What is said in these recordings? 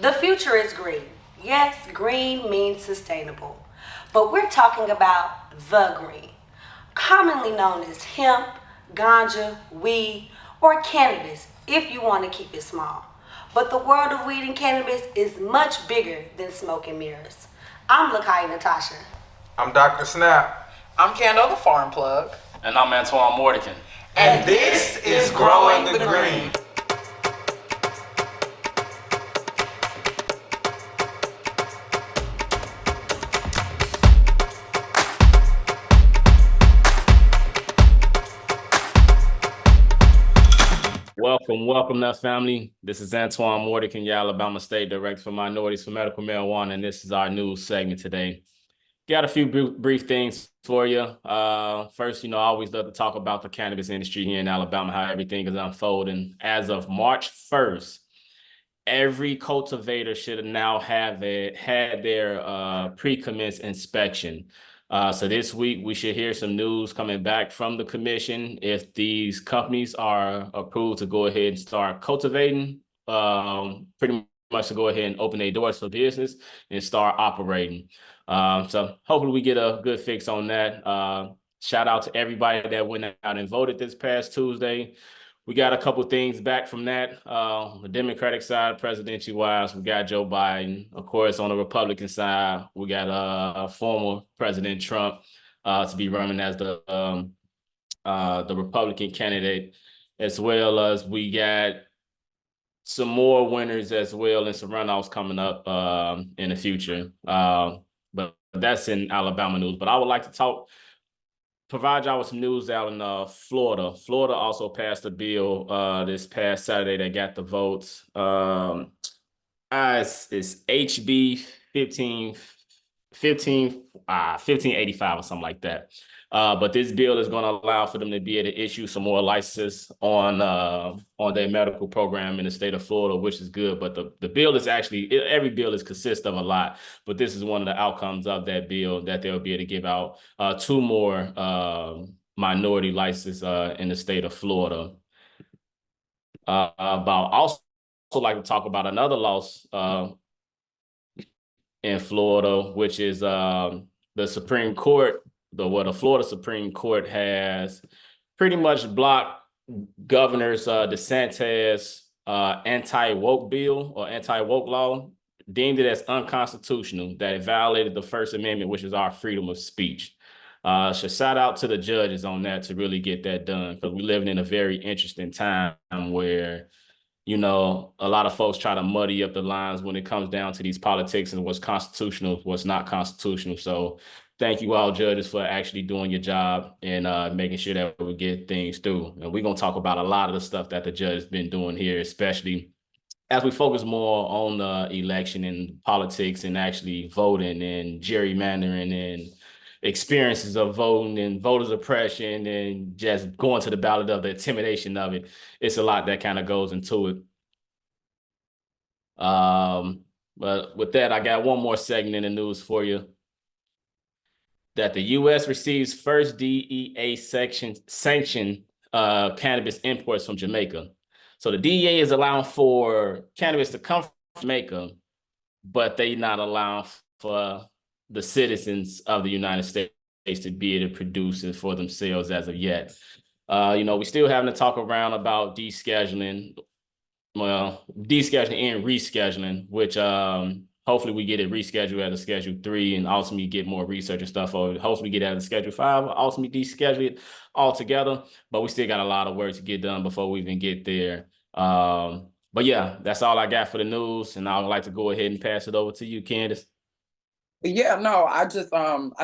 The future is green. Yes, green means sustainable. But we're talking about the green, commonly known as hemp, ganja, weed, or cannabis if you want to keep it small. But the world of weed and cannabis is much bigger than smoke and mirrors. I'm Lakai Natasha. I'm Dr. Snap. I'm Kendall, the farm plug. And I'm Antoine Mordican. And this is Growing the Green. Welcome now, family. This is Antoine Mordican, your Alabama State Director for Minorities for Medical Marijuana, and this is our news segment today. Got a few brief things for you. First, I always love to talk about the cannabis industry here in Alabama, how everything is unfolding. As of March 1st, every cultivator should now have had their pre-commence inspection. So this week, we should hear some news coming back from the commission if these companies are approved to go ahead and start cultivating, pretty much to go ahead and open their doors for business and start operating. So hopefully we get a good fix on that. Shout out to everybody that went out and voted this past Tuesday. We got a couple things back from that. The Democratic side, presidential-wise, we got Joe Biden. Of course, on the Republican side, we got former President Trump to be running as the Republican candidate, as well as we got some more winners as well and some runoffs coming up in the future. But that's in Alabama news. But I would like to provide y'all with some news out in Florida. Florida also passed a bill this past Saturday that got the votes. It's HB 1585 or something like that. But this bill is going to allow for them to be able to issue some more licenses on their medical program in the state of Florida, which is good. But the bill is every bill consists of a lot, but this is one of the outcomes of that bill that they'll be able to give out two more minority licenses in the state of Florida. About also like to talk about another loss in Florida, which is the Supreme Court. The Florida Supreme Court has pretty much blocked Governor DeSantis' anti-woke bill or anti-woke law, deemed it as unconstitutional, that it violated the First Amendment, which is our freedom of speech. So shout out to the judges on that to really get that done, because we're living in a very interesting time where a lot of folks try to muddy up the lines when it comes down to these politics and what's constitutional, what's not constitutional. So thank you all judges for actually doing your job and making sure that we get things through. And we're going to talk about a lot of the stuff that the judge has been doing here, especially as we focus more on the election and politics and actually voting and gerrymandering and experiences of voting and voter suppression and just going to the ballot, of the intimidation of it. It's a lot that kind of goes into it. But with that, I got one more segment in the news for you. That the U.S. receives first DEA sanctioned cannabis imports from Jamaica. So the DEA is allowing for cannabis to come from Jamaica, but they not allowing for the citizens of the United States to be able to produce it for themselves as of yet. We still having to talk around about descheduling and rescheduling, which hopefully we get it rescheduled at a Schedule 3 and ultimately get more research and stuff over it. Hopefully get it at a Schedule 5, ultimately deschedule it altogether. But we still got a lot of work to get done before we even get there. But yeah, that's all I got for the news. And I would like to go ahead and pass it over to you, Candace. Yeah, no, I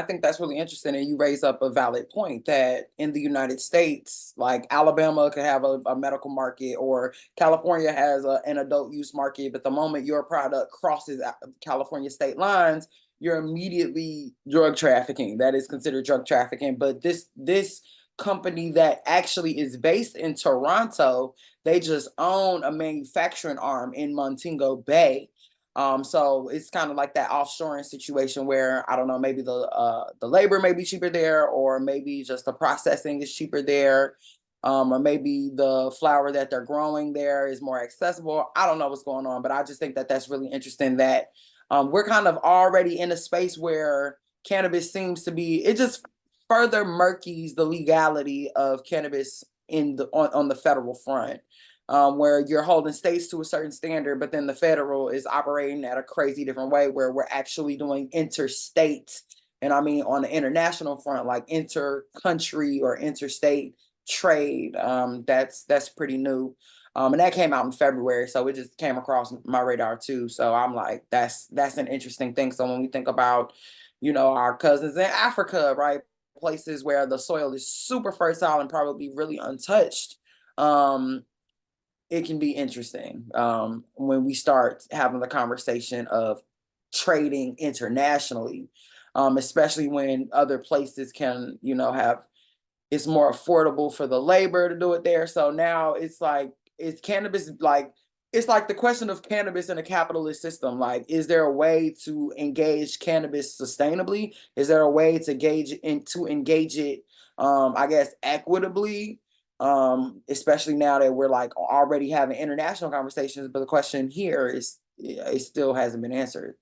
think that's really interesting. And you raise up a valid point that in the United States, like Alabama could have a medical market, or California has an adult use market. But the moment your product crosses California state lines, you're immediately drug trafficking. That is considered drug trafficking. But this company that actually is based in Toronto, they just own a manufacturing arm in Montego Bay. So it's kind of like that offshoring situation where, I don't know, maybe the labor may be cheaper there, or maybe just the processing is cheaper there. or maybe the flower that they're growing there is more accessible. I don't know what's going on, but I just think that that's really interesting that we're kind of already in a space where cannabis seems to be, it just further murkies the legality of cannabis on the federal front. Where you're holding states to a certain standard, but then the federal is operating at a crazy different way where we're actually doing interstate, and I mean on the international front, like inter-country or interstate trade. That's pretty new. And that came out in February, so it just came across my radar too. So I'm like, that's an interesting thing. So when we think about, our cousins in Africa, right? Places where the soil is super fertile and probably really untouched. It can be interesting when we start having the conversation of trading internationally, especially when other places can, have, it's more affordable for the labor to do it there. So now it's like, is cannabis like, it's like the question of cannabis in a capitalist system. Like, is there a way to engage cannabis sustainably? Is there a way to engage it, I guess, equitably? Especially now that we're like already having international conversations, but the question here is, it still hasn't been answered.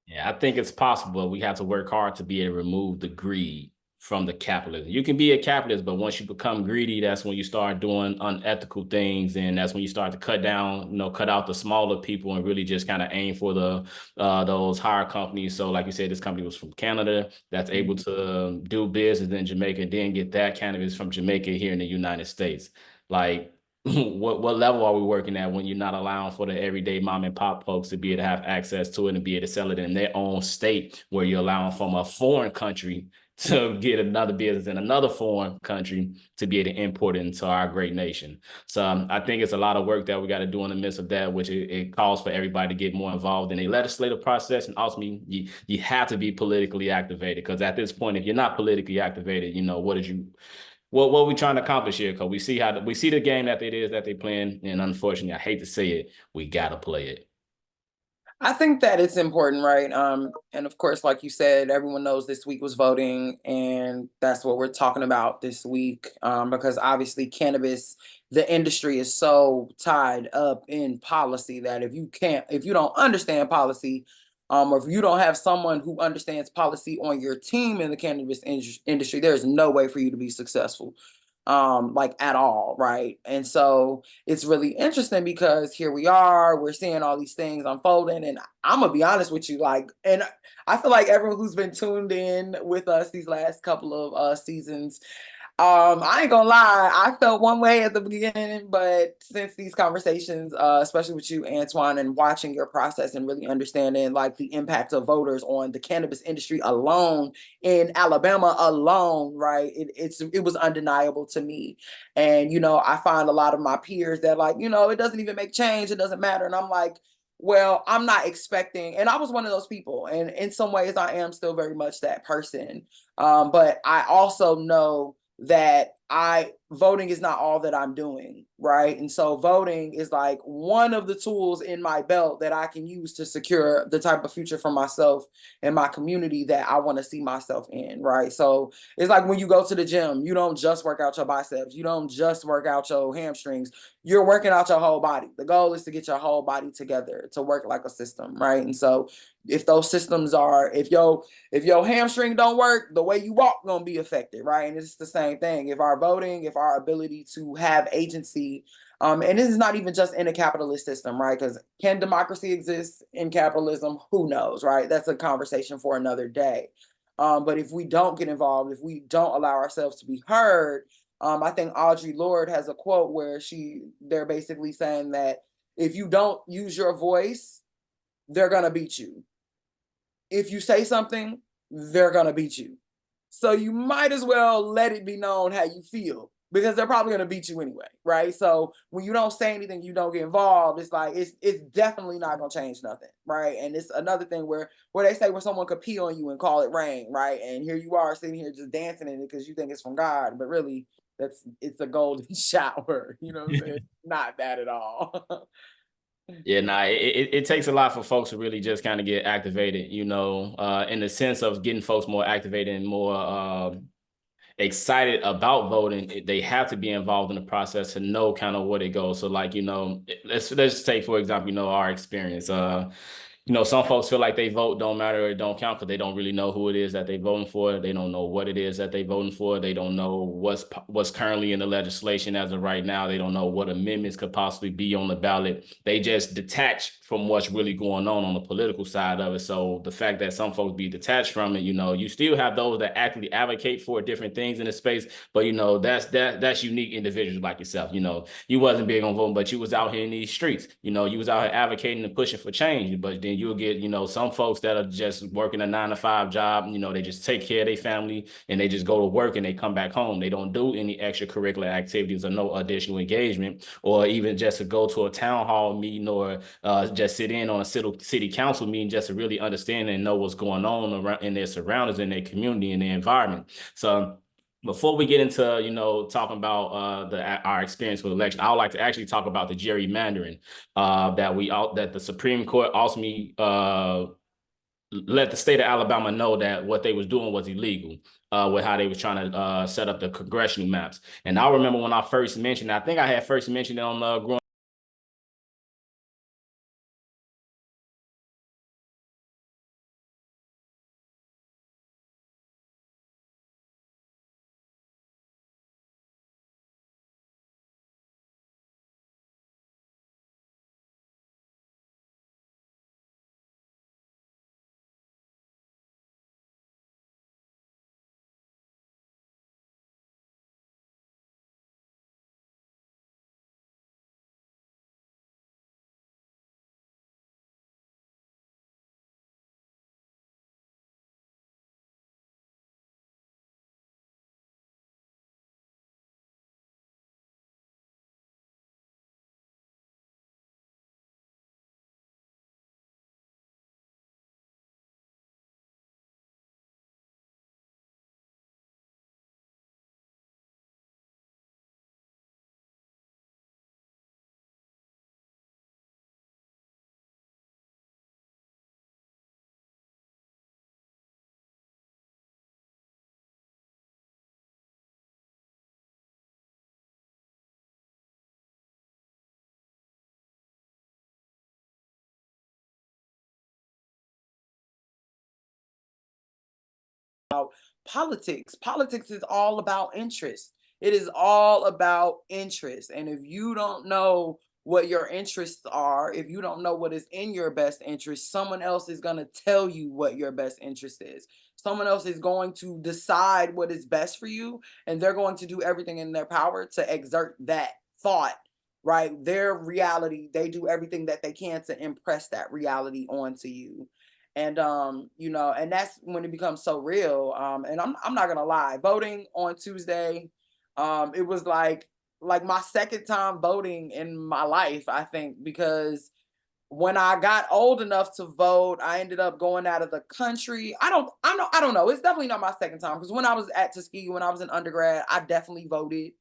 Yeah, I think it's possible. We have to work hard to be able to remove the greed from the capitalism. You can be a capitalist, but once you become greedy, that's when you start doing unethical things, and that's when you start to cut down, cut out the smaller people and really just kind of aim for the those higher companies. So, like you said, this company was from Canada that's able to do business in Jamaica, then get that cannabis from Jamaica here in the United States. Like, what level are we working at when you're not allowing for the everyday mom and pop folks to be able to have access to it and be able to sell it in their own state, where you're allowing from a foreign country to get another business in another foreign country to be able to import it into our great nation. So I think it's a lot of work that we got to do in the midst of that, which it calls for everybody to get more involved in a legislative process. And ultimately, you have to be politically activated, because at this point, if you're not politically activated, what are we trying to accomplish here? Because we see the game that it is that they're playing, and unfortunately, I hate to say it, we gotta play it. I think that it's important, right? And of course, like you said, everyone knows this week was voting, and that's what we're talking about this week. Because obviously, cannabis, the industry is so tied up in policy that if you don't understand policy, or if you don't have someone who understands policy on your team in the cannabis industry, there's no way for you to be successful, like at all, right? And so it's really interesting because here we are, we're seeing all these things unfolding, and I'm gonna be honest with you, like, and I feel like everyone who's been tuned in with us these last couple of seasons, I ain't gonna lie, I felt one way at the beginning, but since these conversations, especially with you, Antoine, and watching your process and really understanding like the impact of voters on the cannabis industry alone in Alabama alone, right? It was undeniable to me. And I find a lot of my peers that like, it doesn't even make change, it doesn't matter. And I'm like, well, I'm not expecting, and I was one of those people. And in some ways I am still very much that person. But I also know that voting is not all that I'm doing, right? And so voting is like one of the tools in my belt that I can use to secure the type of future for myself and my community that I want to see myself in, right? So it's like when you go to the gym, you don't just work out your biceps, you don't just work out your hamstrings, you're working out your whole body. The goal is to get your whole body together to work like a system, right? And so if those systems are, if your hamstring don't work, the way you walk gonna be affected, right? And it's the same thing. If our voting, if our ability to have agency, and this is not even just in a capitalist system, right? Because can democracy exist in capitalism? Who knows, right? That's a conversation for another day. But if we don't get involved, if we don't allow ourselves to be heard, I think Audre Lorde has a quote where they're basically saying that if you don't use your voice, they're gonna beat you. If you say something, they're gonna beat you. So you might as well let it be known how you feel, because they're probably gonna beat you anyway, right? So when you don't say anything, you don't get involved, it's like it's definitely not gonna change nothing, right? And it's another thing where they say where someone could pee on you and call it rain, right? And here you are sitting here just dancing in it because you think it's from God, but really it's a golden shower, you know what I'm saying? Not that at all. Yeah, nah, it takes a lot for folks to really just kind of get activated, in the sense of getting folks more activated and more excited about voting, they have to be involved in the process to know kind of what it goes. So like, let's take, for example, our experience. Some folks feel like they vote don't matter or it don't count because they don't really know who it is that they're voting for. They don't know what it is that they're voting for. They don't know what's currently in the legislation as of right now. They don't know what amendments could possibly be on the ballot. They just detach from what's really going on the political side of it. So the fact that some folks be detached from it, you still have those that actively advocate for different things in the space, but that's unique individuals like yourself. You wasn't big on voting, but you was out here in these streets. You was out here advocating and pushing for change, but then you'll get, some folks that are just working a 9-to-5 job, they just take care of their family and they just go to work and they come back home. They don't do any extracurricular activities or no additional engagement, or even just to go to a town hall meeting or just sit in on a city council meeting just to really understand and know what's going on around in their surroundings, in their community, in their environment. So before we get into, talking about our experience with election, I would like to actually talk about the gerrymandering that the Supreme Court ultimately let the state of Alabama know that what they was doing was illegal with how they was trying to set up the congressional maps. And I remember when I first mentioned it, I think I had first mentioned it on Growing politics. Politics is all about interest. It is all about interest. And if you don't know what your interests are, if you don't know what is in your best interest, someone else is going to tell you what your best interest is. Someone else is going to decide what is best for you, and they're going to do everything in their power to exert that thought, right? Their reality, they do everything that they can to impress that reality onto you. And and that's when it becomes so real. And I'm not gonna lie, voting on Tuesday, it was like my second time voting in my life, I think, because when I got old enough to vote, I ended up going out of the country. I don't know. It's definitely not my second time, because when I was at Tuskegee, when I was in undergrad, I definitely voted.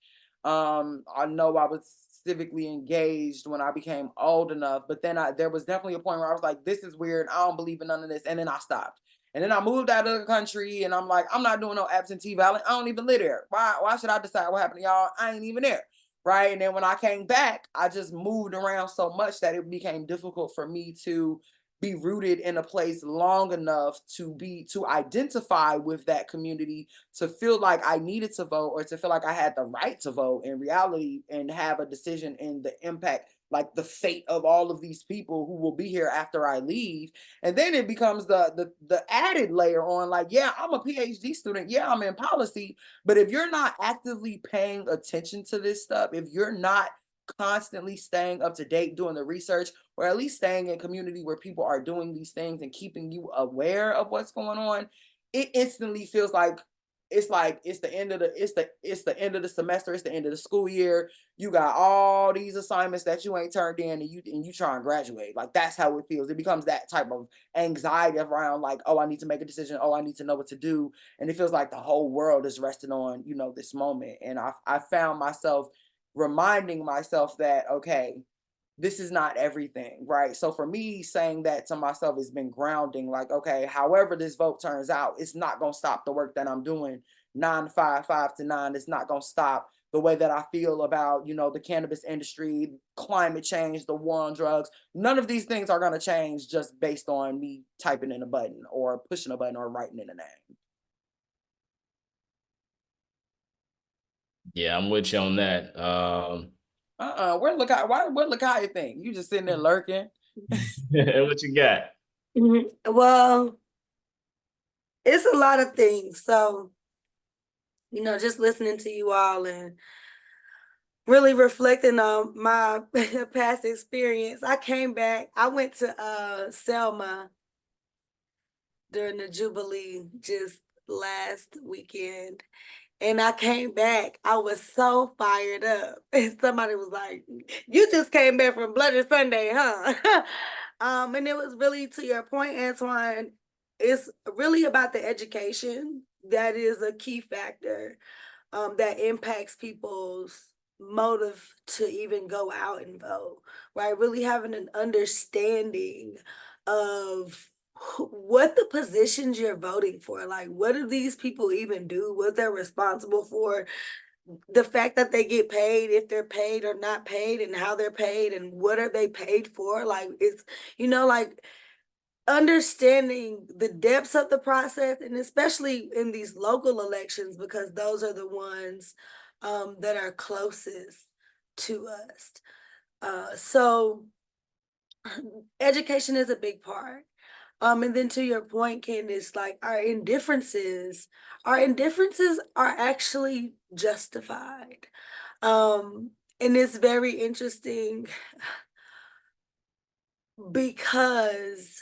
I know I was civically engaged when I became old enough, but then there was definitely a point where I was like, this is weird. I don't believe in none of this. And then I stopped. And then I moved out of the country and I'm like, I'm not doing no absentee ballot. I don't even live there. Why should I decide what happened to y'all? I ain't even there. Right. And then when I came back, I just moved around so much that it became difficult for me to be rooted in a place long enough to identify with that community, to feel like I needed to vote, or to feel like I had the right to vote in reality and have a decision in the impact, like the fate of all of these people who will be here after I leave. And then it becomes the added layer on, like, yeah, I'm a PhD student, yeah, I'm in policy, but if you're not actively paying attention to this stuff, if you're not constantly staying up to date, doing the research, or at least staying in community where people are doing these things and keeping you aware of what's going on, it instantly feels like it's the end of the end of the semester, it's the end of the school year. You got all these assignments that you ain't turned in, and you try and graduate. Like, that's how it feels. It becomes that type of anxiety around, like, oh, I need to make a decision, oh, I need to know what to do. And it feels like the whole world is resting on, this moment. And I found myself reminding myself that, okay, this is not everything, right? So for me, saying that to myself has been grounding, like, okay, however this vote turns out, it's not going to stop the work that I'm doing 9 to 5, 5 to 9 is not going to stop the way that I feel about, the cannabis industry, climate change, the war on drugs. None of these things are going to change just based on me typing in a button or pushing a button or writing in a name. Yeah, I'm with you on that. Where Lakai thing? You just sitting there lurking. What you got? Well, it's a lot of things. So, just listening to you all and really reflecting on my past experience. I came back. I went to Selma during the Jubilee just last weekend. And I came back. I was so fired up. And somebody was like, "You just came back from Bloody Sunday, huh?" And it was really to your point, Antoine. It's really about the education that is a key factor that impacts people's motive to even go out and vote, right? Really having an understanding of what the positions you're voting for, like what do these people even do, what they're responsible for, the fact that they get paid, if they're paid or not paid, and how they're paid and what are they paid for. Like it's, like understanding the depths of the process, and especially in these local elections, because those are the ones that are closest to us. So education is a big part. And then to your point, Candace, like our indifferences are actually justified. And it's very interesting because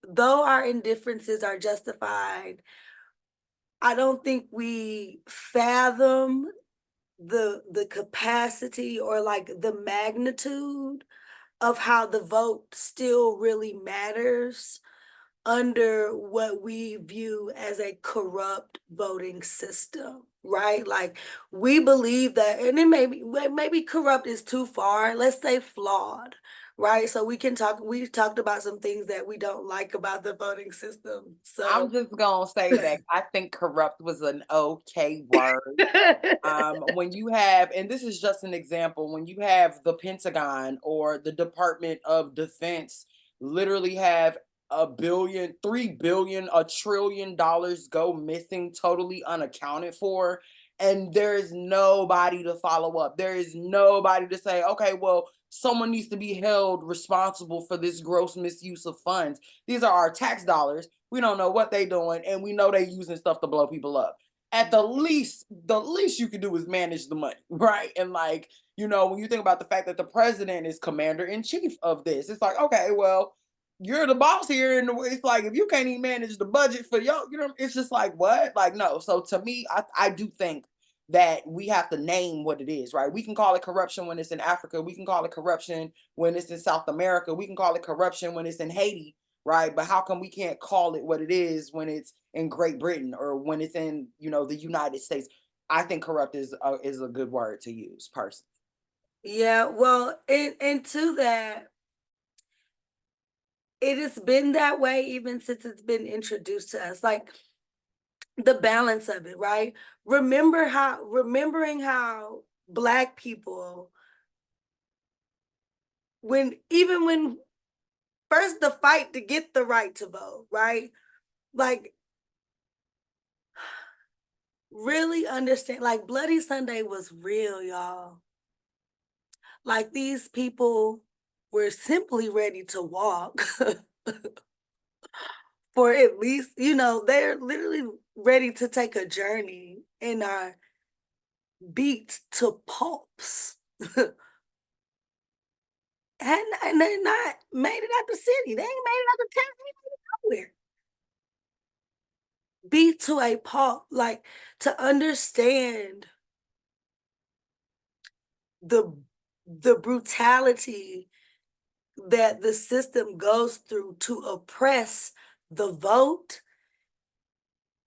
though our indifferences are justified, I don't think we fathom the capacity or like the magnitude of how the vote still really matters under what we view as a corrupt voting system, right? Like we believe that, and it maybe corrupt is too far. Let's say flawed, right? So we talked about some things that we don't like about the voting system. I'm So just gonna say that I think corrupt was an okay word. When you have, and this is just an example, when you have the Pentagon or the Department of Defense literally have $1 trillion go missing, totally unaccounted for, and there is nobody to follow up. There is nobody to say, okay, well, someone needs to be held responsible for this gross misuse of funds. These are our tax dollars. We don't know what they're doing, and we know they're using stuff to blow people up. At the least you can do is manage the money, right? And like, when you think about the fact that the president is commander in chief of this, it's like, okay, well, you're the boss here, and it's like if you can't even manage the budget for y'all, it's just like what? Like, no. So to me, I do think that we have to name what it is, right? We can call it corruption when it's in Africa. We can call it corruption when it's in South America. We can call it corruption when it's in Haiti, right? But how come we can't call it what it is when it's in Great Britain or when it's in, the United States? I think corrupt is a good word to use, personally. yeah, well, and to that, it has been that way even since it's been introduced to us. Like the balance of it, right? Remembering how Black people, when first the fight to get the right to vote, right? Like really understand, like Bloody Sunday was real, y'all. Like these people were simply ready to walk for at least, they're literally ready to take a journey and are beat to pulps. And they're not made it out the city. They ain't made it out the town. They ain't made it nowhere. Beat to a pulp, like to understand the the brutality that the system goes through to oppress the vote.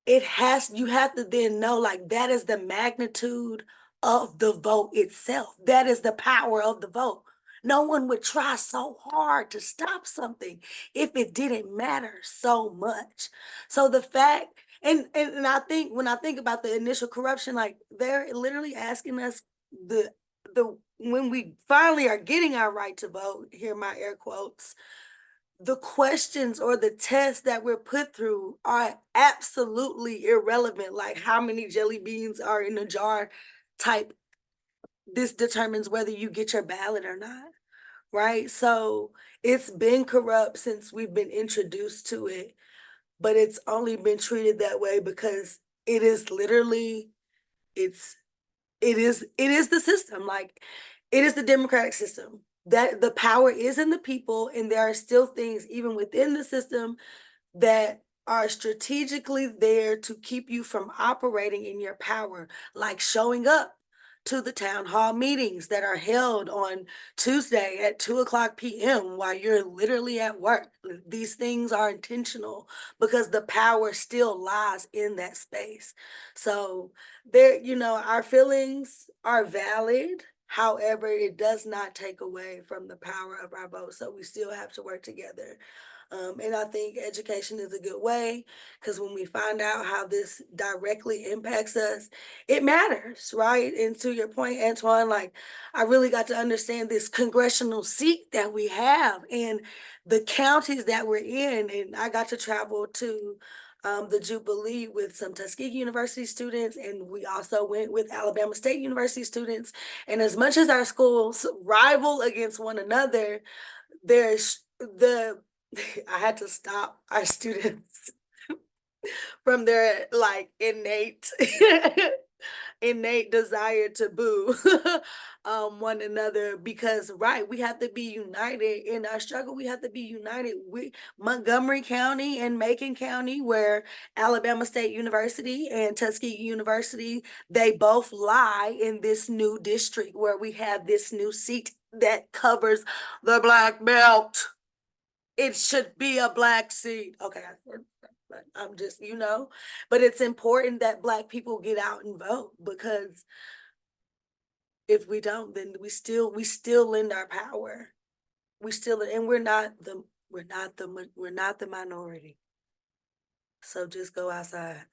You have to then know, like, that is the magnitude of the vote itself. That is the power of the vote. No one would try so hard to stop something if it didn't matter so much. So the fact, And I think when I think about the initial corruption, like they're literally asking us the when we finally are getting our right to vote, here my air quotes, the questions or the tests that we're put through are absolutely irrelevant. Like how many jelly beans are in a jar type, this determines whether you get your ballot or not. Right? So it's been corrupt since we've been introduced to it, but it's only been treated that way because it is literally it's it is the system. Like it is the democratic system. That the power is in the people, and there are still things even within the system that are strategically there to keep you from operating in your power, like showing up to the town hall meetings that are held on Tuesday at 2 o'clock p.m. while you're literally at work. These things are intentional because the power still lies in that space. So there, our feelings are valid. However, it does not take away from the power of our vote. So we still have to work together. And I think education is a good way because when we find out how this directly impacts us, it matters, right? And to your point, Antoine, like I really got to understand this congressional seat that we have and the counties that we're in. And I got to travel to the Jubilee with some Tuskegee University students, and we also went with Alabama State University students. And as much as our schools rival against one another, there's the I had to stop our students from their like innate desire to boo one another because right, we have to be united in our struggle. We have to be united with Montgomery County and Macon County, where Alabama State University and Tuskegee University, they both lie in this new district where we have this new seat that covers the black belt. It should be a black seat. Okay, but I'm just, but it's important that black people get out and vote because if we don't, then we still lend our power. We still, and we're not the minority. So just go outside.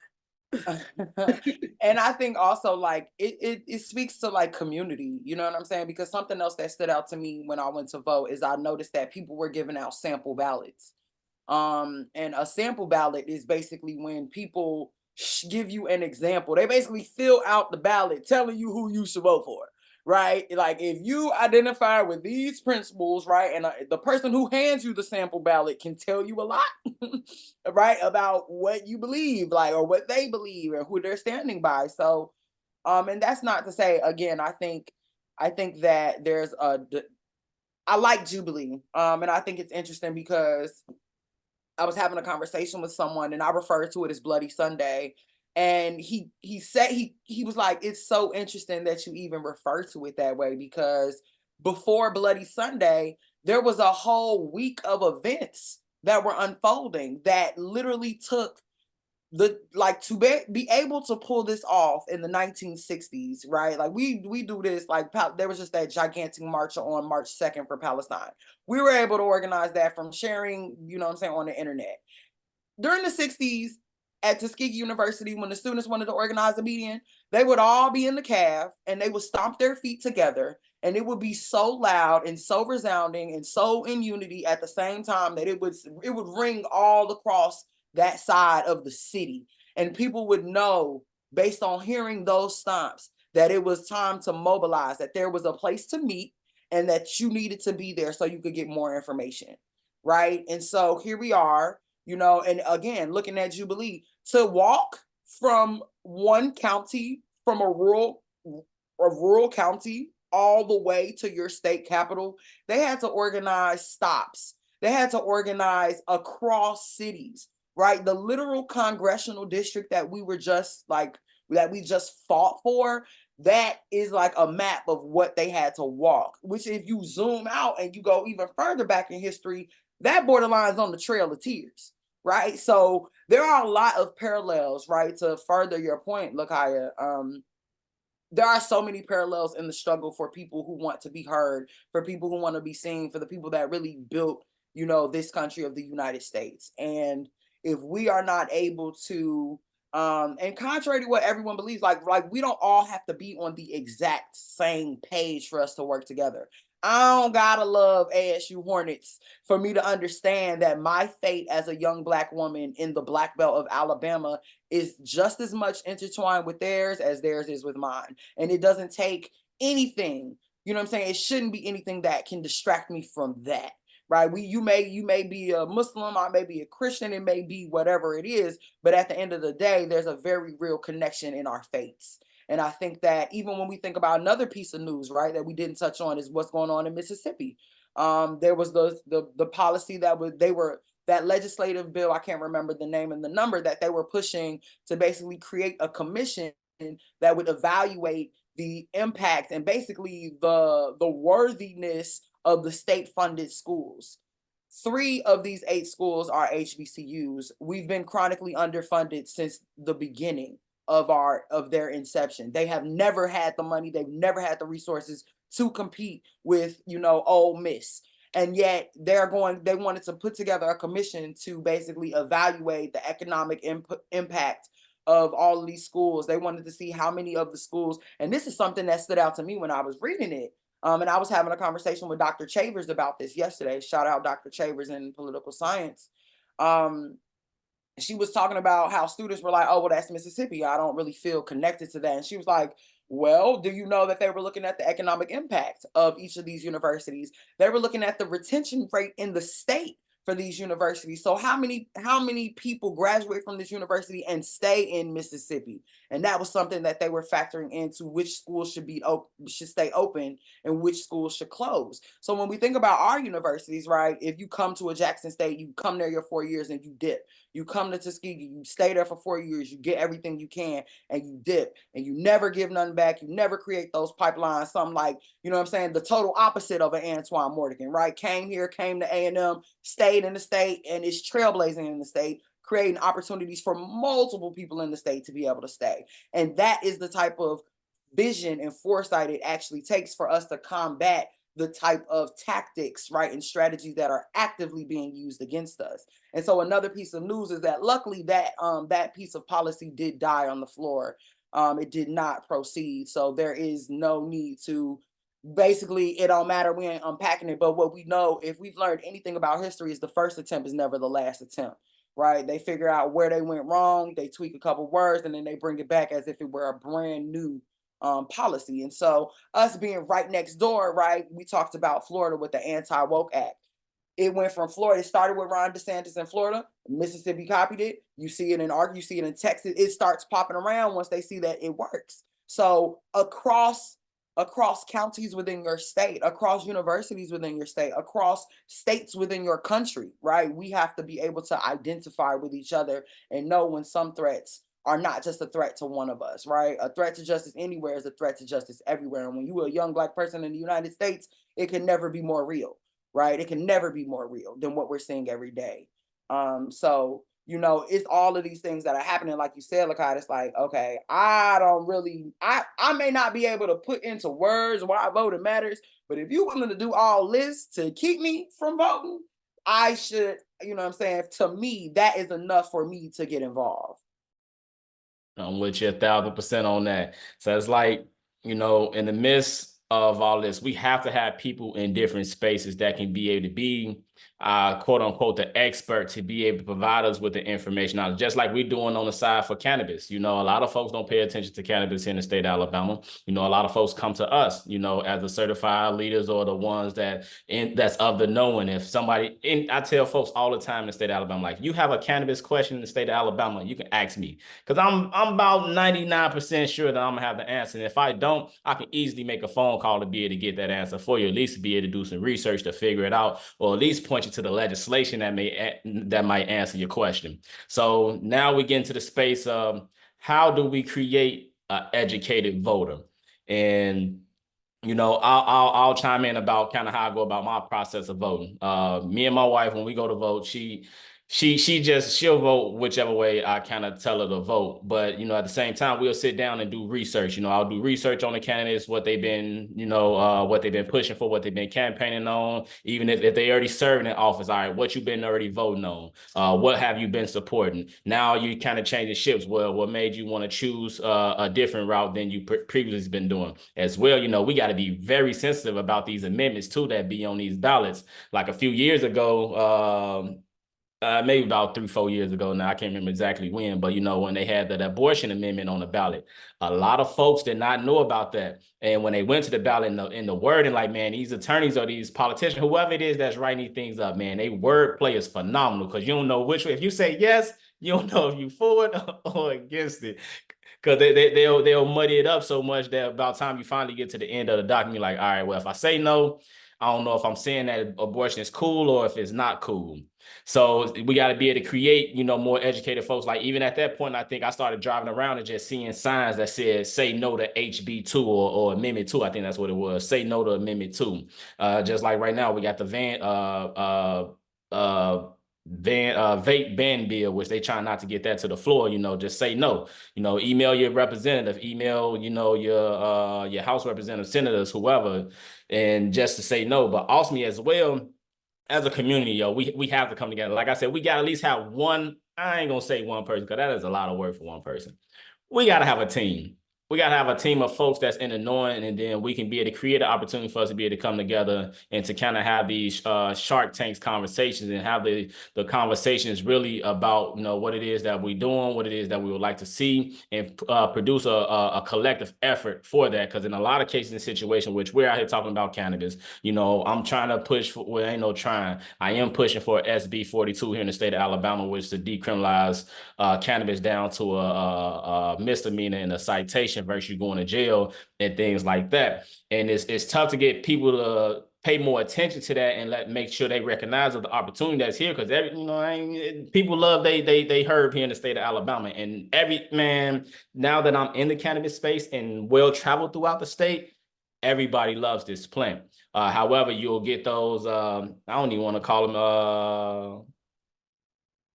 And I think also like it speaks to like community, you know what I'm saying? Because something else that stood out to me when I went to vote is I noticed that people were giving out sample ballots. And a sample ballot is basically when people give you an example. They basically fill out the ballot telling you who you should vote for, right? Like if you identify with these principles, right, and the person who hands you the sample ballot can tell you a lot, right, about what you believe, like, or what they believe, or who they're standing by. So, and that's not to say again. I think that I like Jubilee, and I think it's interesting because I was having a conversation with someone and I referred to it as Bloody Sunday. And he said he was like, it's so interesting that you even refer to it that way because before Bloody Sunday, there was a whole week of events that were unfolding that literally took to be able to pull this off in the 1960s, right? Like we do this, like there was just that gigantic march on March 2nd for Palestine. We were able to organize that from sharing, you know what I'm saying, on the internet. During the 60s at Tuskegee University, when the students wanted to organize a meeting, they would all be in the cave and they would stomp their feet together, and it would be so loud and so resounding and so in unity at the same time that it would ring all across that side of the city. And people would know based on hearing those stomps that it was time to mobilize, that there was a place to meet and that you needed to be there so you could get more information. Right. And so here we are, and again, looking at Jubilee, to walk from one county, from a rural county all the way to your state capital, they had to organize stops. They had to organize across cities, right? The literal congressional district that we just fought for, that is like a map of what they had to walk, which if you zoom out and you go even further back in history, that borderlines on the Trail of Tears, right? So there are a lot of parallels, right? To further your point, Lakaya, there are so many parallels in the struggle for people who want to be heard, for people who want to be seen, for the people that really built, this country of the United States. And if we are not able to And contrary to what everyone believes, like we don't all have to be on the exact same page for us to work together. I don't gotta love ASU Hornets for me to understand that my fate as a young Black woman in the Black Belt of Alabama is just as much intertwined with theirs as theirs is with mine. And it doesn't take anything, you know what I'm saying? It shouldn't be anything that can distract me from that. Right. You may be a Muslim, I may be a Christian, it may be whatever it is, but at the end of the day, there's a very real connection in our faiths. And I think that even when we think about another piece of news, right, that we didn't touch on is what's going on in Mississippi. There was the policy that legislative bill, I can't remember the name and the number, that they were pushing to basically create a commission that would evaluate the impact and basically the worthiness of the state funded schools. 3 of these 8 schools are HBCUs. We've been chronically underfunded since the beginning of their inception. They have never had the money, they've never had the resources to compete with, Ole Miss. And yet they wanted to put together a commission to basically evaluate the economic impact of all of these schools. They wanted to see how many of the schools, and this is something that stood out to me when I was reading it. And I was having a conversation with Dr. Chavers about this yesterday. Shout out Dr. Chavers in political science. She was talking about how students were like, oh, well, that's Mississippi. I don't really feel connected to that. And she was like, well, do you know that they were looking at the economic impact of each of these universities? They were looking at the retention rate in the state for these universities. So how many people graduate from this university and stay in Mississippi? And that was something that they were factoring into which schools should stay open and which schools should close. So when we think about our universities, right, if you come to a Jackson State, you come there your 4 years and you dip. You come to Tuskegee, you stay there for 4 years, you get everything you can and you dip, and you never give nothing back. You never create those pipelines. Something like, the total opposite of an Antoine Mordican, right? Came to A&M, stayed in the state, and is trailblazing in the state, creating opportunities for multiple people in the state to be able to stay. And that is the type of vision and foresight it actually takes for us to combat the type of tactics, right, and strategies that are actively being used against us. And so another piece of news is that luckily that piece of policy did die on the floor. It did not proceed. So there is no need to, basically, it don't matter, we ain't unpacking it. But what we know, if we've learned anything about history, is the first attempt is never the last attempt, right? They figure out where they went wrong, they tweak a couple words, and then they bring it back as if it were a brand new policy. And so us being right next door, right, we talked about Florida with the Anti-Woke Act. It went from Florida, it started with Ron DeSantis in Florida, Mississippi copied it, you see it in Arkansas, you see it in Texas, it starts popping around once they see that it works. So across counties within your state, across universities within your state, across states within your country, right, we have to be able to identify with each other and know when some threats are not just a threat to one of us, right? A threat to justice anywhere is a threat to justice everywhere. And when you're a young Black person in the United States, it can never be more real, right? It can never be more real than what we're seeing every day. So, it's all of these things that are happening. Like you said, Lakai, it's like, okay, I may not be able to put into words why voting matters, but if you're willing to do all this to keep me from voting, I should, to me, that is enough for me to get involved. I'm with you 1,000% on that. So it's like, in the midst of all this, we have to have people in different spaces that can be able to be, quote unquote, the expert to be able to provide us with the information. Now, just like we're doing on the side for cannabis, a lot of folks don't pay attention to cannabis in the state of Alabama. A lot of folks come to us, as the certified leaders or the ones that's of the knowing. If somebody, and I tell folks all the time in the state of Alabama, like, you have a cannabis question in the state of Alabama, you can ask me, because I'm about 99% sure that I'm gonna have the answer. And if I don't, I can easily make a phone call to be able to get that answer for you, at least to be able to do some research to figure it out, or at least point you to the legislation that might answer your question. So now we get into the space of how do we create an educated voter? And I'll chime in about kind of how I go about my process of voting. Me and my wife, when we go to vote, She'll vote whichever way I kind of tell her to vote. But at the same time, we'll sit down and do research. I'll do research on the candidates, what they've been, what they've been pushing for, what they've been campaigning on. Even if they already serving in office, all right, what you've been already voting on, what have you been supporting? Now you kind of change the ships. Well, what made you want to choose a different route than you previously been doing as well? We got to be very sensitive about these amendments too that be on these ballots. Like a few years ago. Maybe about 3-4 years ago now. I can't remember exactly when, but when they had that abortion amendment on the ballot, a lot of folks did not know about that. And when they went to the ballot in the wording, like, man, these attorneys or these politicians, whoever it is that's writing these things up, man, they wordplay is phenomenal because you don't know which way. If you say yes, you don't know if you for it or against it. Because they'll muddy it up so much that about time you finally get to the end of the document, you're like, all right, well, if I say no, I don't know if I'm saying that abortion is cool or if it's not cool. So we got to be able to create, more educated folks. Like even at that point, I think I started driving around and just seeing signs that said, say no to HB2 or Amendment 2. I think that's what it was. Say no to Amendment 2. Just like right now, we got the vape ban bill, which they try not to get that to the floor. Just say no. Email your representative, email your House representative, senators, whoever, and just to say no. But ultimately as well, as a community, we have to come together. Like I said, we got to at least have one. I ain't gonna say one person because that is a lot of work for one person. We got to have a team. We got to have a team of folks that's in the knowing, and then we can be able to create an opportunity for us to be able to come together and to kind of have these Shark Tanks conversations and have the conversations really about what it is that we're doing, what it is that we would like to see, and produce a collective effort for that. Because in a lot of cases and situations, which we're out here talking about cannabis, I'm trying to push for. Well, ain't no trying. I am pushing for SB 42 here in the state of Alabama, which to decriminalize cannabis down to a misdemeanor and a citation versus you going to jail and things like that. And it's tough to get people to pay more attention to that and make sure they recognize the opportunity that's here because people love they herb here in the state of Alabama. And now that I'm in the cannabis space and well traveled throughout the state, everybody loves this plant. However, you'll get those I don't even want to call them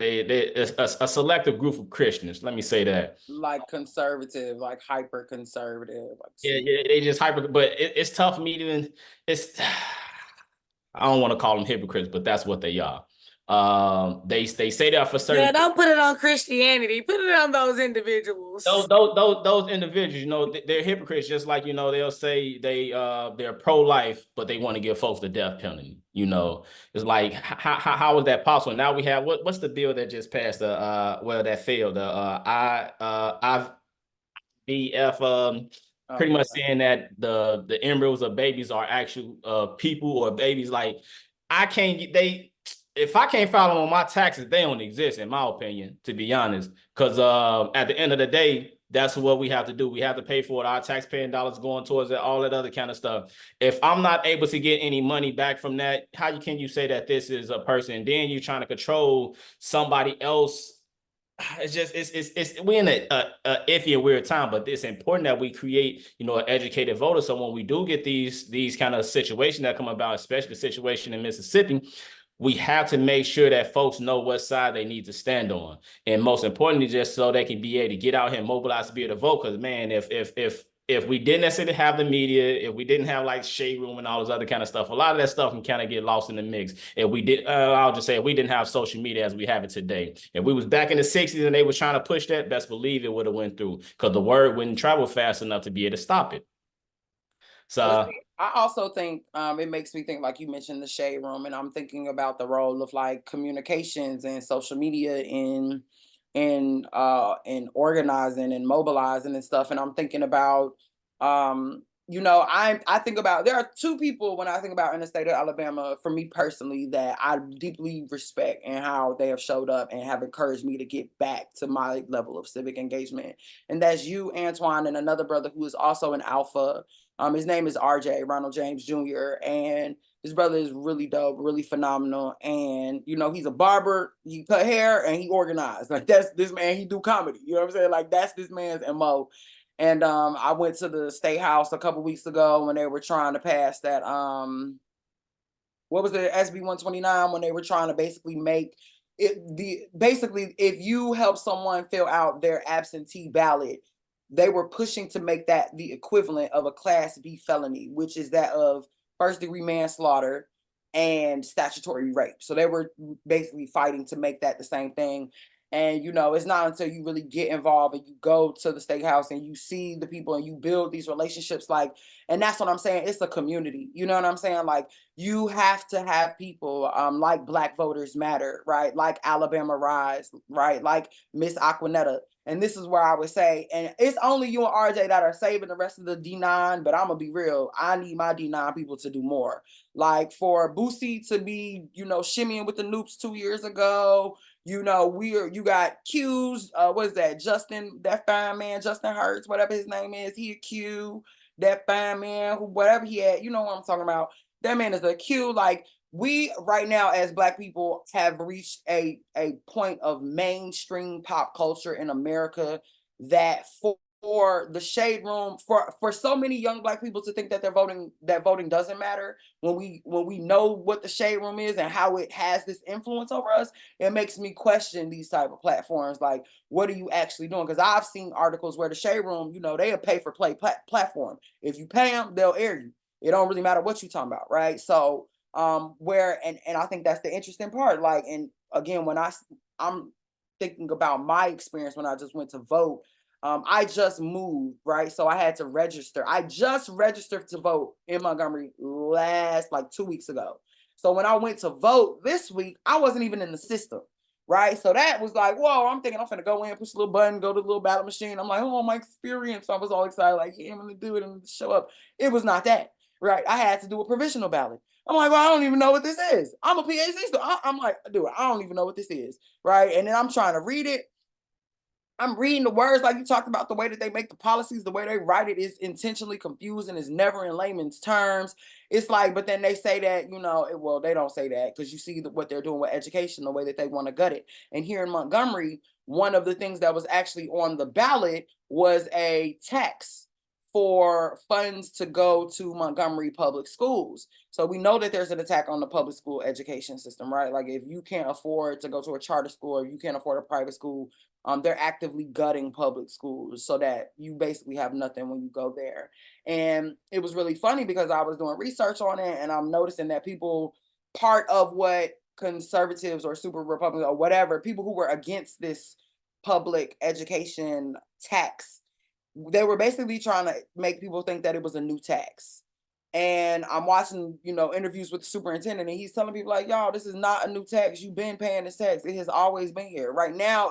a selective group of Christians. Let me say that. Like conservative, like hyper conservative. Like Yeah, they just hyper. But it's tough for me to even. It's I don't want to call them hypocrites, but that's what they are. They say that for certain. Yeah, don't put it on Christianity. Put it on those individuals. Those individuals, they're hypocrites. Just like they'll say they're pro-life, but they want to give folks the death penalty. It's like how is that possible? Now we have what's the bill that just passed? That failed. IVF. Pretty much saying that the embryos of babies are actual people or babies. Like I can't get they. If I can't file them on my taxes, they don't exist, in my opinion, to be honest. Because at the end of the day, that's what we have to do. We have to pay for it. Our taxpaying dollars going towards it, all that other kind of stuff. If I'm not able to get any money back from that, how can you say that this is a person? And then you're trying to control somebody else. It's just we're in a iffy and weird time, but it's important that we create an educated voter. So when we do get these kind of situations that come about, especially the situation in Mississippi, we have to make sure that folks know what side they need to stand on. And most importantly, just so they can be able to get out here and mobilize to be able to vote. Because man, if we didn't necessarily have the media, if we didn't have like Shade Room and all this other kind of stuff, a lot of that stuff can kind of get lost in the mix. If we did, I'll just say, if we didn't have social media as we have it today, if we was back in the 60s and they was trying to push that, best believe it would have went through because the word wouldn't travel fast enough to be able to stop it. So I also think it makes me think, like you mentioned, the Shade Room, and I'm thinking about the role of like communications and social media in organizing and mobilizing and stuff. And I'm thinking about I think about there are two people when I think about in the state of Alabama, for me personally, that I deeply respect and how they have showed up and have encouraged me to get back to my level of civic engagement. And that's you, Antoine, and another brother who is also an alpha. His name is RJ, Ronald James Jr. And his brother is really dope, really phenomenal. And, he's a barber, he cut hair and he organized. Like that's this man, he do comedy. You know what I'm saying? Like that's this man's MO. And I went to the State House a couple weeks ago when they were trying to pass that, what was the SB 129, when they were trying to basically make basically, if you help someone fill out their absentee ballot, they were pushing to make that the equivalent of a Class B felony, which is that of first-degree manslaughter and statutory rape. So they were basically fighting to make that the same thing. And it's not until you really get involved and you go to the state house and you see the people and you build these relationships, and that's what I'm saying. It's a community. You know what I'm saying? Like, you have to have people like Black Voters Matter, right? Like Alabama Rise, right? Like Miss Aquanetta. And this is where I would say, and it's only you and RJ that are saving the rest of the D9, but I'm gonna be real. I need my D9 people to do more. Like, for Boosie to be, shimmying with the Noops 2 years ago. You got Q's, what is that? Justin, that fine man, Justin Hurts, whatever his name is, he a Q, that fine man, whatever he had, you know what I'm talking about. That man is a Q. Like, we right now as Black people have reached a point of mainstream pop culture in America that for the shade room, for so many young Black people to think that voting doesn't matter, when we know what the shade room is and how it has this influence over us, it makes me question these type of platforms. Like, what are you actually doing? Because I've seen articles where the shade room, they'll pay for play platform. If you pay them, they'll air you. It don't really matter what you're talking about, right? So where and I think that's the interesting part. Like, and again, when I'm thinking about my experience when I just went to vote. I just moved, right? So I had to register. I just registered to vote in Montgomery like 2 weeks ago. So when I went to vote this week, I wasn't even in the system, right? So that was like, whoa, I'm thinking I'm gonna go in, push a little button, go to the little ballot machine. I'm like, oh, my experience. So I was all excited, like, yeah, I'm gonna do it and show up. It was not that, right? I had to do a provisional ballot. I'm like, well, I don't even know what this is. I'm a PhD student. I'm like, dude, I don't even know what this is, right? And then I'm trying to read it. I'm reading the words, like you talked about, the way that they make the policies, the way they write it is intentionally confusing. It's never in layman's terms. It's like, but then they say that, well, they don't say that because you see what they're doing with education, the way that they want to gut it. And here in Montgomery, one of the things that was actually on the ballot was a tax for funds to go to Montgomery public schools. So we know that there's an attack on the public school education system, right? Like, if you can't afford to go to a charter school or you can't afford a private school, they're actively gutting public schools so that you basically have nothing when you go there. And it was really funny because I was doing research on it and I'm noticing that part of what conservatives or super Republicans or whatever, people who were against this public education tax, they were basically trying to make people think that it was a new tax. And I'm watching, interviews with the superintendent, and he's telling people like, y'all, this is not a new tax. You've been paying this tax. It has always been here. Right now,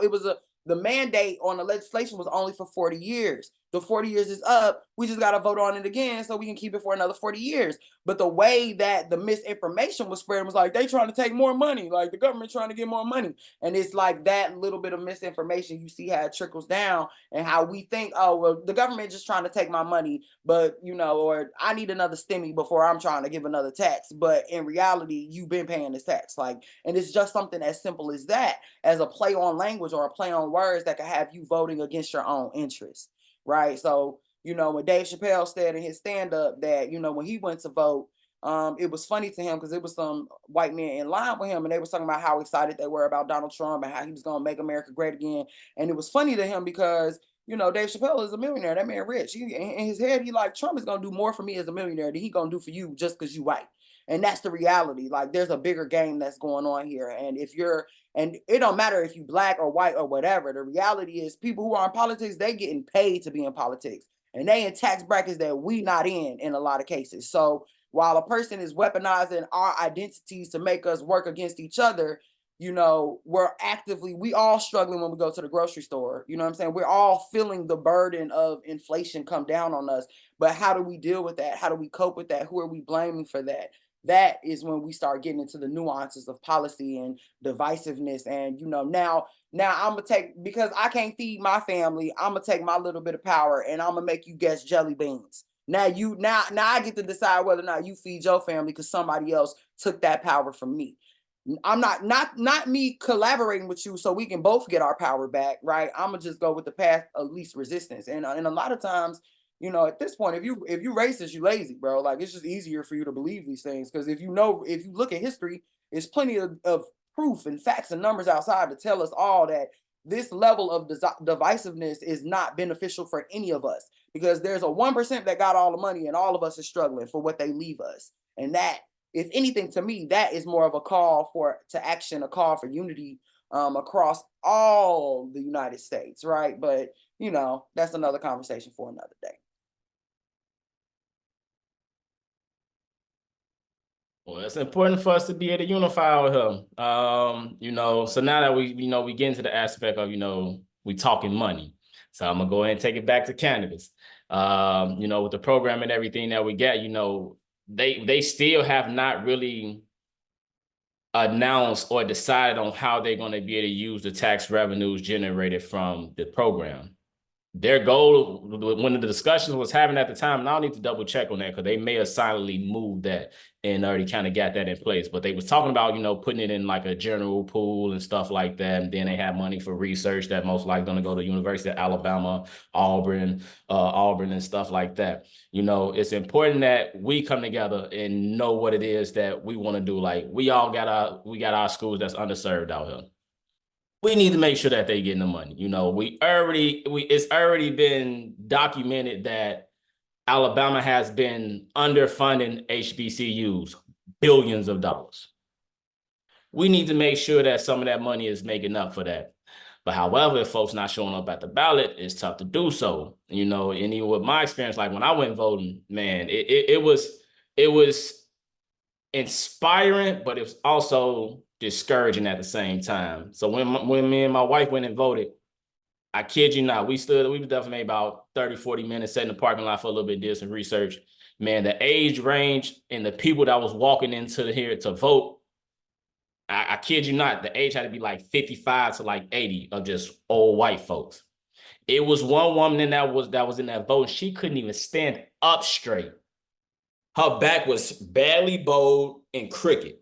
the mandate on the legislation was only for 40 years. The 40 years is up. We just got to vote on it again so we can keep it for another 40 years. But the way that the misinformation was spread was like, they trying to take more money, like the government trying to get more money. And it's like that little bit of misinformation, you see how it trickles down and how we think, oh, well, the government just trying to take my money, but, or I need another stimmy before I'm trying to give another tax. But in reality, you've been paying this tax. Like, and it's just something as simple as that, as a play on language or a play on words that could have you voting against your own interests. Right. So, when Dave Chappelle said in his stand-up that, when he went to vote, it was funny to him because it was some white men in line with him and they were talking about how excited they were about Donald Trump and how he was going to make America great again. And it was funny to him because, Dave Chappelle is a millionaire. That man rich. In his head, he like, Trump is going to do more for me as a millionaire than he going to do for you just because you white. And that's the reality. Like, there's a bigger game that's going on here. And it don't matter if you black or white or whatever. The reality is people who are in politics, they getting paid to be in politics. And they in tax brackets that we not in a lot of cases. So while a person is weaponizing our identities to make us work against each other, we all struggling when we go to the grocery store. You know what I'm saying? We're all feeling the burden of inflation come down on us. But how do we deal with that? How do we cope with that? Who are we blaming for that? That is when we start getting into the nuances of policy and divisiveness. And, now I'm going to take, because I can't feed my family, I'm going to take my little bit of power and I'm going to make you guess jelly beans. Now I get to decide whether or not you feed your family because somebody else took that power from me. I'm not me collaborating with you so we can both get our power back, right? I'm gonna just go with the path of least resistance. And a lot of times, at this point, if you racist, you lazy, bro. Like, it's just easier for you to believe these things because if you look at history, there's plenty of proof and facts and numbers outside to tell us all that this level of divisiveness is not beneficial for any of us, because there's a 1% that got all the money and all of us are struggling for what they leave us. And that, if anything, to me, that is more of a call to action, a call for unity across all the United States, right? But, you know, that's another conversation for another day. Well, it's important for us to be able to unify out here. You know, so now that we get into the aspect of, we talking money. So I'm gonna go ahead and take it back to cannabis. You know, with the program and everything that we get, they still have not really announced or decided on how they're going to be able to use the tax revenues generated from the program. Their goal, when the discussions was having at the time, and I'll need to double check on that because they may have silently moved that and already kind of got that in place. But they was talking about, putting it in like a general pool and stuff like that. And then they have money for research that most likely going to go to University of Alabama, Auburn and stuff like that. It's important that we come together and know what it is that we want to do. Like we got our schools that's underserved out here. We need to make sure that they getting the money. It's already been documented that Alabama has been underfunding HBCUs billions of dollars. We need to make sure that some of that money is making up for that. But however, if folks not showing up at the ballot, it's tough to do so. And even with my experience, like when I went voting, man, it was inspiring, but it was also discouraging at the same time. So when me and my wife went and voted, I kid you not, we was definitely made about 30, 40 minutes, sat in the parking lot for a little bit, did some research. Man, the age range and the people that was walking into here to vote, I kid you not, the age had to be like 55 to like 80 of just old white folks. It was one woman that was in that vote. She couldn't even stand up straight. Her back was badly bowed and crooked.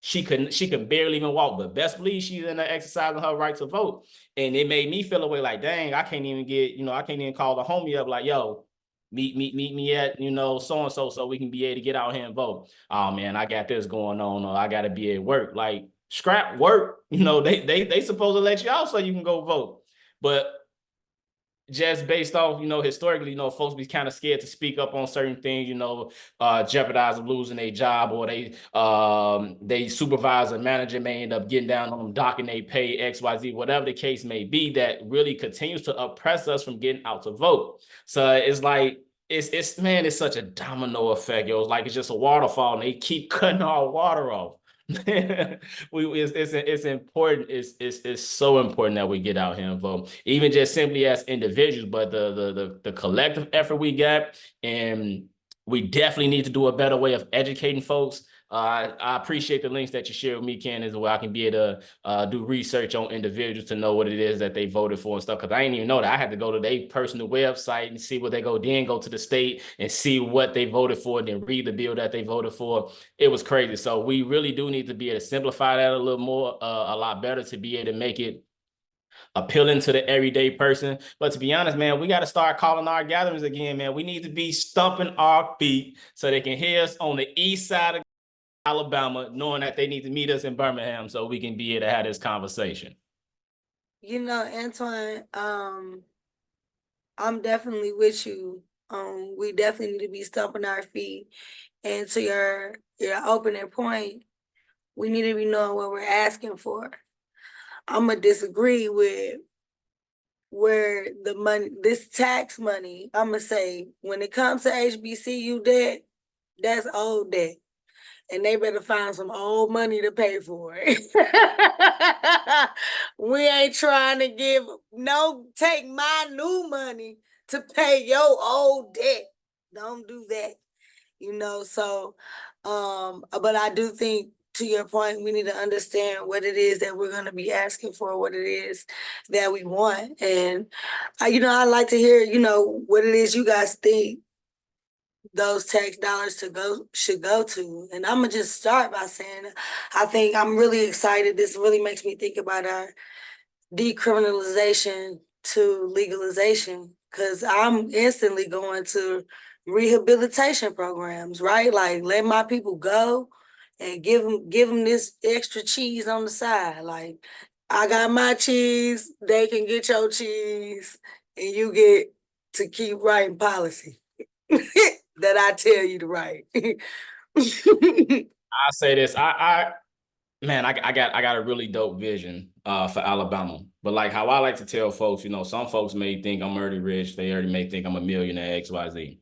She could barely even walk, but best believe she's in there exercising her right to vote. And it made me feel away like, dang, I can't even call the homie up like, yo, meet me at, so-and-so, so we can be able to get out here and vote. Oh man, I got this going on, or I gotta be at work. Like scrap work, they supposed to let you out so you can go vote. But just based off, historically, folks be kind of scared to speak up on certain things, jeopardize losing their job, or they supervisor manager may end up getting down on them, docking they pay XYZ, whatever the case may be, that really continues to oppress us from getting out to vote. So it's like, it's such a domino effect. It's just a waterfall and they keep cutting our water off. It's important. It's so important that we get out here and vote, even just simply as individuals, but the collective effort we got, and we definitely need to do a better way of educating folks. I appreciate the links that you share with me, Ken, as well. I can be able to do research on individuals to know what it is that they voted for and stuff. Because I didn't even know that. I had to go to their personal website and see what they then go to the state and see what they voted for, and then read the bill that they voted for. It was crazy. So we really do need to be able to simplify that a little more, a lot better, to be able to make it appealing to the everyday person. But to be honest, man, we got to start calling our gatherings again, man. We need to be stumping our feet so they can hear us on the east side of Alabama, knowing that they need to meet us in Birmingham so we can be able to have this conversation. Antoine, I'm definitely with you. We definitely need to be stumping our feet. And to your opening point, we need to be knowing what we're asking for. I'm gonna disagree with where the money, this tax money, I'm gonna say, when it comes to HBCU debt, that's old debt. And they better find some old money to pay for it. We ain't trying to take my new money to pay your old debt. Don't do that. So, but I do think, to your point, we need to understand what it is that we're going to be asking for, what it is that we want. And, I like to hear, what it is you guys think those tax dollars should go to. And I'm gonna just start by saying, I think I'm really excited. This really makes me think about our decriminalization to legalization, because I'm instantly going to rehabilitation programs, right? Like, let my people go and give them this extra cheese on the side. Like, I got my cheese, they can get your cheese, and you get to keep writing policy that I tell you to write. I say this, I got a really dope vision for Alabama. But like how I like to tell folks, some folks may think I'm already rich. They already may think I'm a millionaire, XYZ.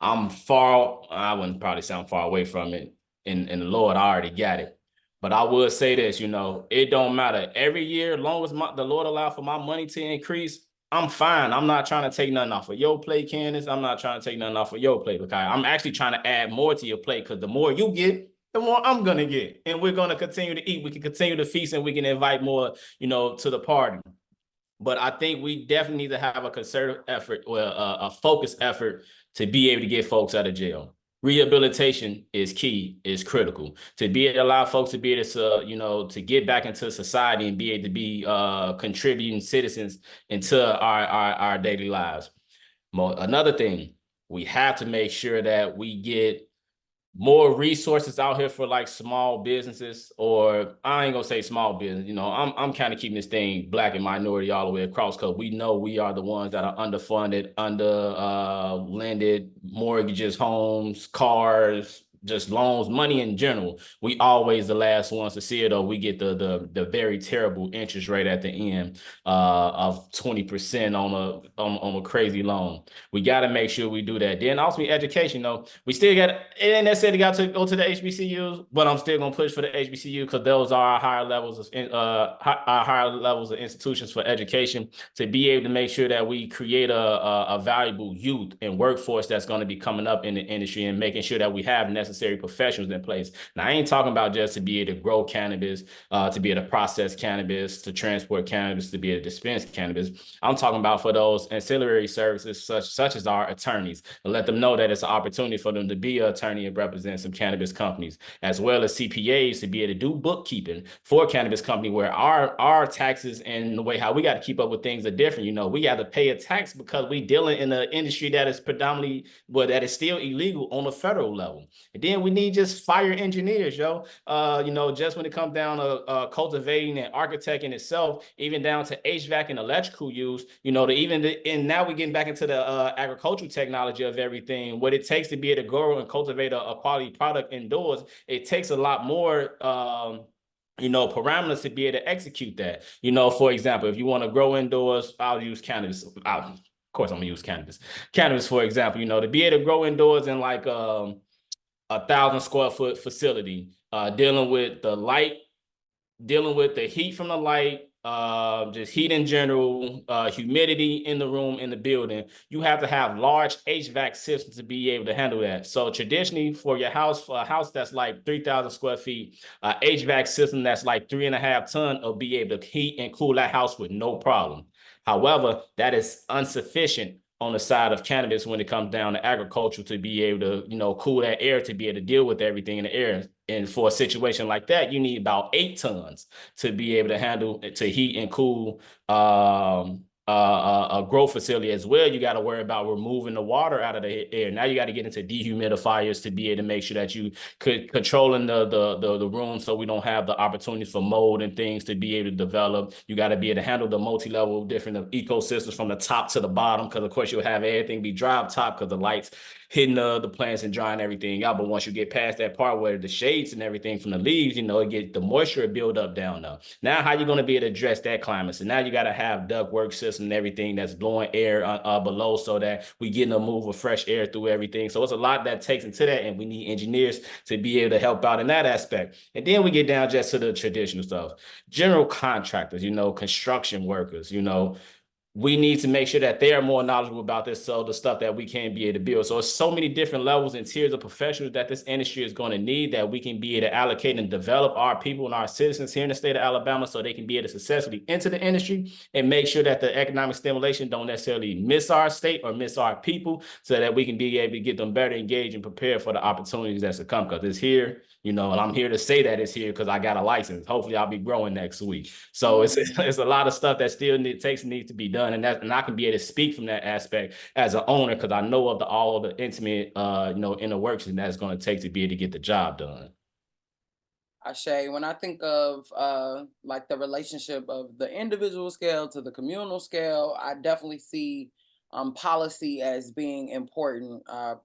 I wouldn't probably sound far away from it. In the Lord, I already got it. But I would say this, it don't matter. Every year, as long as the Lord allow for my money to increase, I'm fine. I'm not trying to take nothing off of your plate, Candace. I'm not trying to take nothing off of your plate, okay? I'm actually trying to add more to your plate because the more you get, the more I'm gonna get. And we're gonna continue to eat. We can continue to feast and we can invite more, to the party. But I think we definitely need to have a concerted effort or a focused effort to be able to get folks out of jail. Rehabilitation is key, is critical to be able to allow folks to be able to, to get back into society and be able to be contributing citizens into our daily lives. Another thing, we have to make sure that we get more resources out here for like small businesses, or I ain't gonna say small business. I'm kind of keeping this thing black and minority all the way across because we know we are the ones that are underfunded, lended, mortgages, homes, cars, just loans, money in general. We always the last ones to see it, or we get the very terrible interest rate at the end of 20% on a crazy loan. We got to make sure we do that. Then also education, we still got, it ain't necessarily got to go to the HBCUs, but I'm still gonna push for the HBCU because those are our higher levels of institutions for education to be able to make sure that we create a valuable youth and workforce that's going to be coming up in the industry and making sure that we have necessary professionals in place. Now, I ain't talking about just to be able to grow cannabis, to be able to process cannabis, to transport cannabis, to be able to dispense cannabis. I'm talking about for those ancillary services such as our attorneys, and let them know that it's an opportunity for them to be an attorney and represent some cannabis companies, as well as CPAs to be able to do bookkeeping for a cannabis company where our taxes and the way how we got to keep up with things are different. We got to pay a tax because we dealing in an industry that is predominantly, that is still illegal on a federal level. And then we need just fire engineers, just when it comes down to cultivating and architecting itself, even down to HVAC and electrical use, and now we're getting back into the agricultural technology of everything. What it takes to be able to grow and cultivate a quality product indoors, it takes a lot more parameters to be able to execute that. For example, if you want to grow indoors, I'll use cannabis. Of course, I'm gonna use cannabis. Cannabis, for example, to be able to grow indoors in like 1,000 square foot facility, dealing with the light, dealing with the heat from the light, just heat in general, humidity in the room, in the building. You have to have large HVAC systems to be able to handle that. So traditionally for your house, for a house that's like 3,000 square feet, HVAC system that's like 3.5 tons will be able to heat and cool that house with no problem. However, that is insufficient on the side of cannabis when it comes down to agriculture to be able to, cool that air, to be able to deal with everything in the air. And for a situation like that, you need about 8 tons to be able to handle, to heat and cool a grow facility as well. You got to worry about removing the water out of the air. Now you got to get into dehumidifiers to be able to make sure that you could controlling the room so we don't have the opportunities for mold and things to be able to develop. You got to be able to handle the multi-level different ecosystems from the top to the bottom, because of course you'll have everything be dry up top because the lights hitting the plants and drying everything out. But once you get past that part where the shades and everything from the leaves, it get the moisture build up down there. Now, how you going to be able to address that climate? So now you got to have ductwork system and everything that's blowing air below so that we get a move of fresh air through everything. So it's a lot that takes into that, and we need engineers to be able to help out in that aspect. And then we get down just to the traditional stuff. General contractors, construction workers, we need to make sure that they are more knowledgeable about this, so the stuff that we can be able to build. So it's so many different levels and tiers of professionals that this industry is going to need, that we can be able to allocate and develop our people and our citizens here in the state of Alabama so they can be able to successfully enter the industry and make sure that the economic stimulation don't necessarily miss our state or miss our people, so that we can be able to get them better engaged and prepared for the opportunities that's to come, because it's here. And I'm here to say that it's here because I got a license. Hopefully I'll be growing next week. So it's a lot of stuff that still needs to be done. And I can be able to speak from that aspect as an owner, because I know of all the intimate, inner works and that's going to take to be able to get the job done. Ashay, when I think of like the relationship of the individual scale to the communal scale, I definitely see policy as being important, a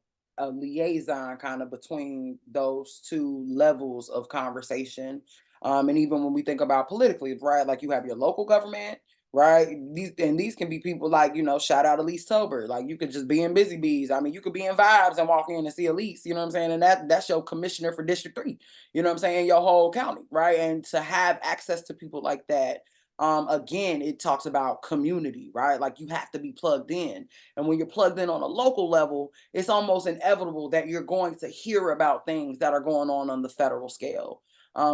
liaison kind of between those two levels of conversation. And even when we think about politically, right? Like you have your local government, right? These can be people like, shout out Elise Tober. Like you could just be in Busy Bees. I mean, you could be in Vibes and walk in and see Elise, you know what I'm saying? And that's your commissioner for District 3, you know what I'm saying, your whole county, right? And to have access to people like that, again, it talks about community, right? Like you have to be plugged in. And when you're plugged in on a local level, it's almost inevitable that you're going to hear about things that are going on the federal scale.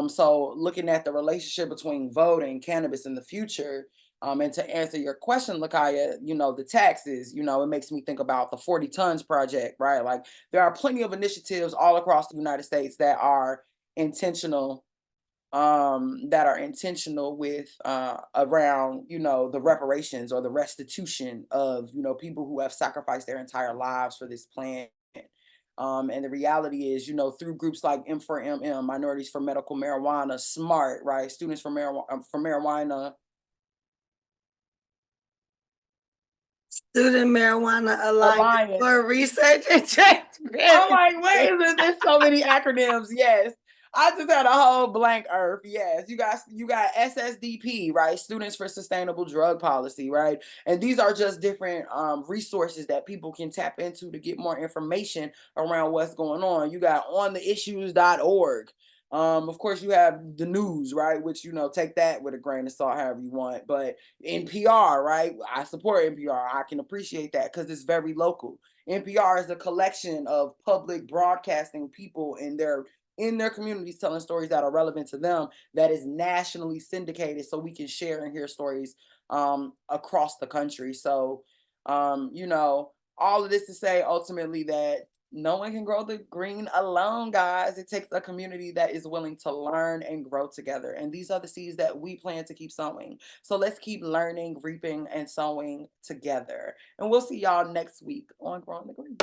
So looking at the relationship between voting and cannabis in the future, and to answer your question, Lakaya, the taxes, it makes me think about the 40 tons project, right? Like there are plenty of initiatives all across the United States that are intentional, with around, the reparations or the restitution of, people who have sacrificed their entire lives for this plant. And the reality is, through groups like M4MM, Minorities for Medical Marijuana, SMART, right? Students for Marijuana. Student Marijuana Alliance Alliance. for Research and Transparency. I'm like, wait a minute, there's so many acronyms. Yes. I just had a whole blank earth. Yes. You got SSDP, right? Students for Sustainable Drug Policy, right? And these are just different resources that people can tap into to get more information around what's going on. You got ontheissues.org. Of course, you have the news, right? Which, take that with a grain of salt, however you want. But NPR, right? I support NPR. I can appreciate that because it's very local. NPR is a collection of public broadcasting people in their communities telling stories that are relevant to them, that is nationally syndicated so we can share and hear stories across the country. So all of this to say ultimately that no one can grow the green alone, guys. It takes a community that is willing to learn and grow together. And these are the seeds that we plan to keep sowing. So let's keep learning, reaping, and sowing together. And we'll see y'all next week on Growing the Green.